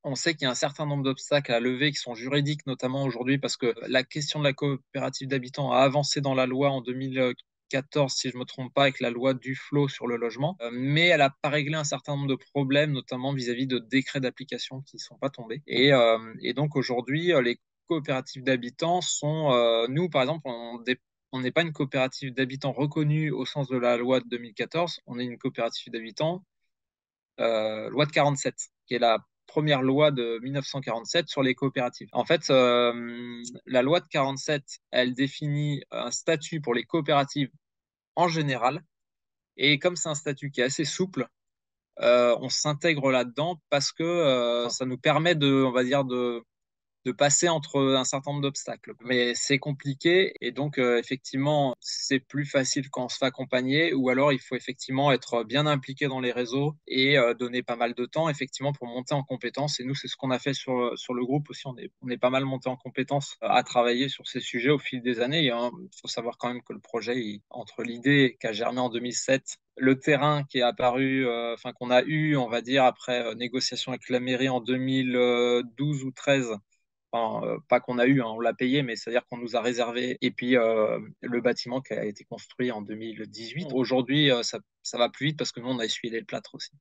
On sait qu'il y a un certain nombre d'obstacles à lever qui sont juridiques, notamment aujourd'hui, parce que la question de la coopérative d'habitants a avancé dans la loi en 2014, si je ne me trompe pas, avec la loi Duflot sur le logement, mais elle n'a pas réglé un certain nombre de problèmes, notamment vis-à-vis de décrets d'application qui ne sont pas tombés. Et donc aujourd'hui, les coopératives d'habitants sont, nous par exemple, on n'est pas une coopérative d'habitants reconnue au sens de la loi de 2014, on est une coopérative d'habitants loi de 47, qui est la première loi de 1947 sur les coopératives. En fait, la loi de 47, elle définit un statut pour les coopératives en général. Et comme c'est un statut qui est assez souple, on s'intègre là-dedans parce que ça nous permet on va dire, de passer entre un certain nombre d'obstacles. Mais c'est compliqué et donc effectivement, c'est plus facile quand on se fait accompagner ou alors il faut effectivement être bien impliqué dans les réseaux et donner pas mal de temps effectivement pour monter en compétences. Et nous, c'est ce qu'on a fait sur le groupe aussi. On est pas mal monté en compétences à travailler sur ces sujets au fil des années. Il faut savoir quand même que le projet, entre l'idée qui a germé en 2007, le terrain qui est apparu, enfin qu'on a eu, on va dire, après négociation avec la mairie en 2012 ou 13. Enfin, pas qu'on a eu, hein, on l'a payé, mais c'est-à-dire qu'on nous a réservé. Et puis le bâtiment qui a été construit en 2018. Aujourd'hui, ça va plus vite parce que nous, on a essuyé les plâtres aussi.